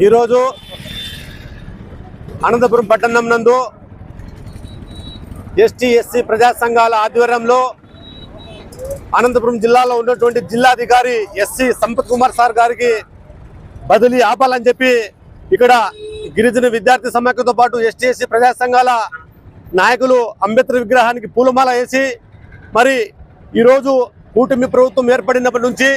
ఈరోజు అనంతపురం పట్టణం నందు ఎస్టీ ఎస్సీ ప్రజా సంఘాల ఆధ్వర్యంలో అనంతపురం జిల్లాలో ఉన్నటువంటి జిల్లాధికారి ఎస్సీ సంపత్ కుమార్ సార్ గారికి బదిలీ ఆపాలని చెప్పి ఇక్కడ గిరిజన విద్యార్థి సమాఖ్యతో పాటు ఎస్టీ ఎస్సీ ప్రజా సంఘాల నాయకులు అంబేద్కర్ విగ్రహానికి పూలమాల వేసి మరి ఈరోజు కూటమి ప్రభుత్వం ఏర్పడినప్పటి నుంచి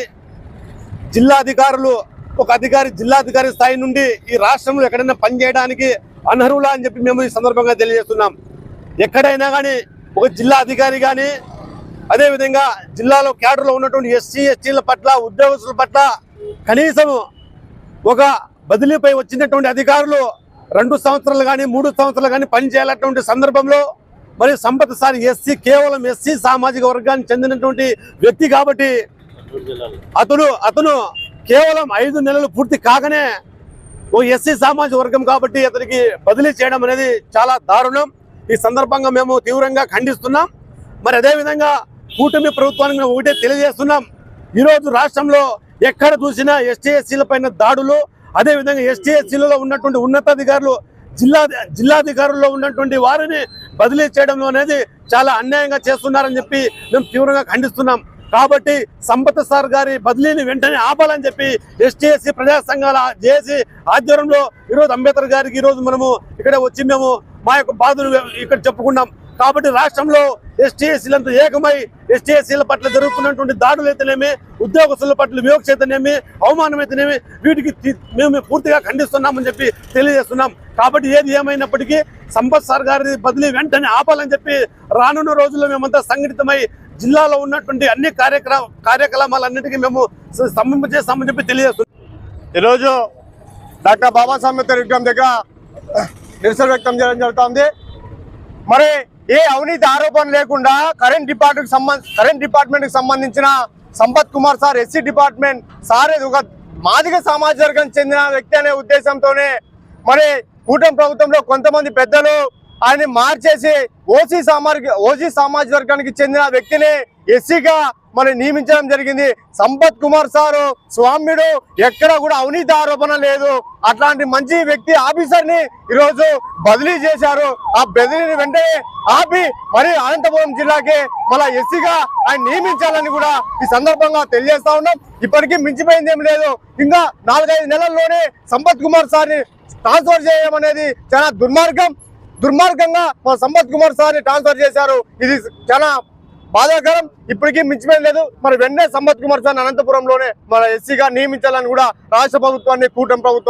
జిల్లాధికారులు ఒక అధికారి జిల్లాధికారి స్థాయి నుండి ఈ రాష్ట్రంలో ఎక్కడైనా పనిచేయడానికి అనర్హులా అని చెప్పి మేము ఈ సందర్భంగా తెలియజేస్తున్నాం. ఎక్కడైనా కానీ ఒక జిల్లా అధికారి కానీ అదేవిధంగా జిల్లాలో క్యాడర్లో ఉన్నటువంటి ఎస్సీ ఎస్టీల పట్ల ఉద్యోగస్తుల పట్ల కనీసం ఒక బదిలీపై వచ్చినటువంటి అధికారులు 2 సంవత్సరాలు కానీ 3 సంవత్సరాలు కానీ పనిచేయాలన్నటువంటి సందర్భంలో మరి సంపత్ సార్ ఎస్సీ కేవలం ఎస్సీ సామాజిక వర్గానికి చెందినటువంటి వ్యక్తి కాబట్టి అతను కేవలం 5 నెలలు పూర్తి కాగానే ఓ ఎస్సీ సామాజిక వర్గం కాబట్టి అతనికి బదిలీ చేయడం అనేది చాలా దారుణం. ఈ సందర్భంగా మేము తీవ్రంగా ఖండిస్తున్నాం. మరి అదేవిధంగా కూటమి ప్రభుత్వానికి మేము ఒకటే తెలియజేస్తున్నాం. ఈరోజు రాష్ట్రంలో ఎక్కడ చూసినా ఎస్టీ ఎస్సీల పైన దాడులు, అదేవిధంగా ఎస్టీ ఎస్సీలలో ఉన్నటువంటి ఉన్నతాధికారులు జిల్లాధికారుల్లో ఉన్నటువంటి వారిని బదిలీ చేయడం అనేది చాలా అన్యాయంగా చేస్తున్నారని చెప్పి మేము తీవ్రంగా ఖండిస్తున్నాం. కాబట్టి సంపత్ సార్ గారి బదిలీని వెంటనే ఆపాలని చెప్పి ఎస్టీ ఎస్సీ ప్రజా సంఘాల జేఏసీ ఆధ్వర్యంలో ఈరోజు అంబేద్కర్ గారికి ఈరోజు మనము ఇక్కడ వచ్చి మేము మా యొక్క బాధను ఇక్కడ చెప్పుకున్నాం. కాబట్టి రాష్ట్రంలో ఎస్టీ ఎస్సీలంతా ఏకమై ఎస్టీ ఎస్సీల పట్ల జరుగుతున్నటువంటి దాడులు అయితేనేమి, ఉద్యోగస్తుల పట్ల వివక్ష అయితేనేమి, అవమానం అయితేనేమి వీటికి మేము పూర్తిగా ఖండిస్తున్నామని చెప్పి తెలియజేస్తున్నాం. కాబట్టి ఏది ఏమైనప్పటికీ సంపత్ సార్ గారి బదిలీ వెంటనే ఆపాలని చెప్పి రానున్న రోజుల్లో మేమంతా సంఘటితమై జిల్లాలో ఉన్నటువంటి అన్ని కార్యకలాపాలన్నిటికీ మేము చేస్తామని చెప్పి తెలియజేస్తున్నాం. ఈరోజు డాక్టర్ బాబాసాహెబ్ అంబేద్కర్ విగ్రహం దగ్గర నిరసన వ్యక్తం చేయడం జరుగుతుంది. మరి ఏ అవినీతి ఆరోపణ లేకుండా కరెంట్ డిపార్ట్మెంట్ కి సంబంధించిన Sampath Kumar sir SC department sir ఒక మాదిగ సామాజిక వర్గానికి చెందిన వ్యక్తి అనే ఉద్దేశంతోనే మరి కూటమి ప్రభుత్వంలో కొంతమంది పెద్దలు ఆయన మార్చేసి ఓసీ సామాజిక వర్గానికి చెందిన వ్యక్తిని ఎస్సీగా మరి నియమించడం జరిగింది. సంపత్ కుమార్ సారు స్వామ్యుడు, ఎక్కడ కూడా అవినీతి ఆరోపణ లేదు. అట్లాంటి మంచి వ్యక్తి ఆఫీసర్ ని ఈరోజు బదిలీ చేశారు. ఆ బదిలీని వెంటనే ఆపి మరి అనంతపురం జిల్లాకి మళ్ళా ఎస్సీగా ఆయన నియమించాలని కూడా ఈ సందర్భంగా తెలియజేస్తా ఉన్నాం. ఇప్పటికీ మించిపోయింది ఏం లేదు. ఇంకా 4-5 నెలల్లోనే సంపత్ కుమార్ సార్ ని ట్రాన్స్ఫర్ చేయడం అనేది చాలా దుర్మార్గంగా సంపత్ కుమార్ సార్ ని ట్రాన్స్ఫర్ చేశారు. ఇది చాలా బాధాకరం. ఇప్పటికీ మించిపోయింది లేదు. మరి వెంటనే సంపత్ కుమార్ సార్ అనంతపురంలోనే మన ఎస్సీగా నియమించాలని కూడా రాష్ట్ర ప్రభుత్వాన్ని కూటమి ప్రభుత్వాన్ని